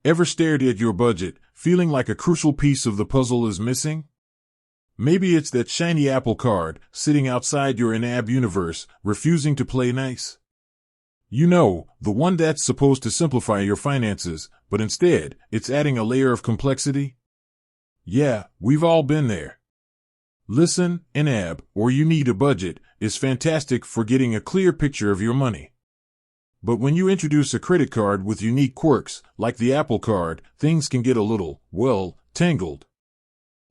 Ever stared at your budget, feeling like a crucial piece of the puzzle is missing? Maybe it's that shiny Apple Card sitting outside your YNAB universe, refusing to play nice. You know, the one that's supposed to simplify your finances, but instead, it's adding a layer of complexity. Yeah, we've all been there. Listen, YNAB, or you need a budget, is fantastic for getting a clear picture of your money. But when you introduce a credit card with unique quirks, like the Apple Card, things can get a little, well, tangled.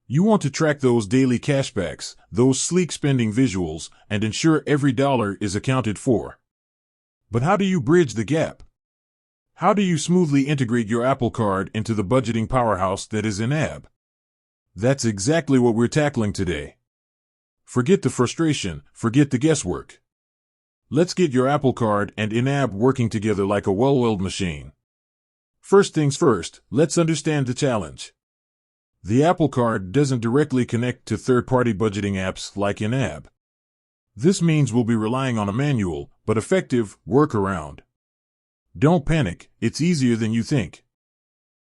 You want to track those daily cashbacks, those sleek spending visuals, and ensure every dollar is accounted for. But how do you bridge the gap? How do you smoothly integrate your Apple Card into the budgeting powerhouse that is YNAB? That's exactly what we're tackling today. Forget the frustration, forget the guesswork. Let's get your Apple Card and YNAB working together like a well-oiled machine. First things first, let's understand the challenge. The Apple Card doesn't directly connect to third-party budgeting apps like YNAB. This means we'll be relying on a manual, but effective, workaround. Don't panic, it's easier than you think.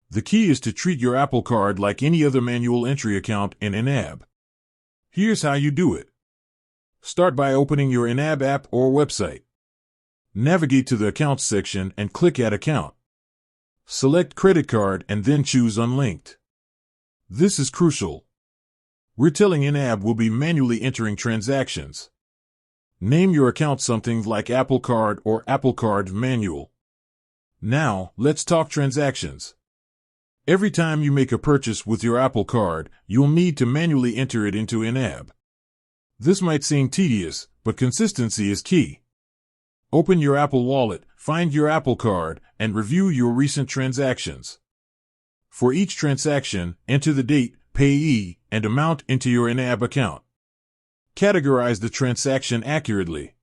The key is to treat your Apple Card like any other manual entry account in YNAB. Here's how you do it. Start by opening your YNAB app or website. Navigate to the Accounts section and click Add Account. Select Credit Card and then choose Unlinked. This is crucial. We're telling YNAB we'll be manually entering transactions. Name your account something like Apple Card or Apple Card Manual. Now, let's talk transactions. Every time you make a purchase with your Apple Card, you'll need to manually enter it into YNAB. This might seem tedious, but consistency is key. Open your Apple Wallet, find your Apple Card, and review your recent transactions. For each transaction, enter the date, payee, and amount into your YNAB account. Categorize the transaction accurately.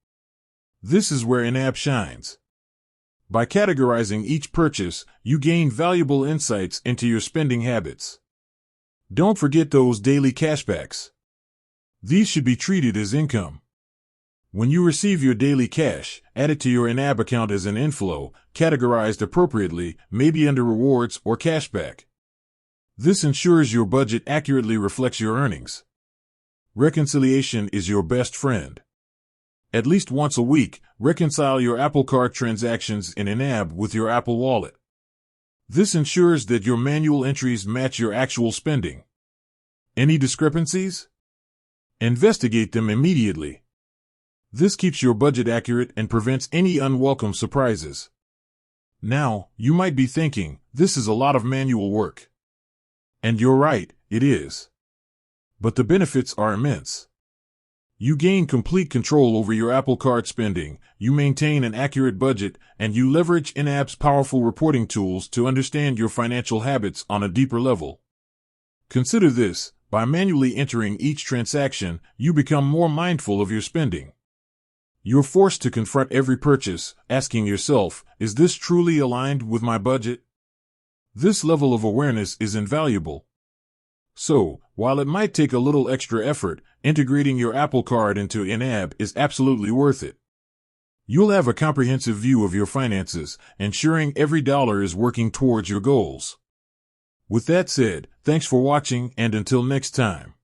This is where YNAB shines. By categorizing each purchase, you gain valuable insights into your spending habits. Don't forget those daily cashbacks. These should be treated as income. When you receive your daily cash, add it to your YNAB account as an inflow, categorized appropriately, maybe under rewards or cashback. This ensures your budget accurately reflects your earnings. Reconciliation is your best friend. At least once a week, reconcile your Apple Card transactions in YNAB with your Apple Wallet. This ensures that your manual entries match your actual spending. Any discrepancies? Investigate them immediately. This keeps your budget accurate and prevents any unwelcome surprises. Now, you might be thinking, this is a lot of manual work. And you're right, it is. But the benefits are immense. You gain complete control over your Apple Card spending, you maintain an accurate budget, and you leverage YNAB's powerful reporting tools to understand your financial habits on a deeper level. Consider this, by manually entering each transaction, you become more mindful of your spending. You're forced to confront every purchase, asking yourself, is this truly aligned with my budget? This level of awareness is invaluable. So, while it might take a little extra effort, integrating your Apple Card into YNAB is absolutely worth it. You'll have a comprehensive view of your finances, ensuring every dollar is working towards your goals. With that said, thanks for watching, and until next time.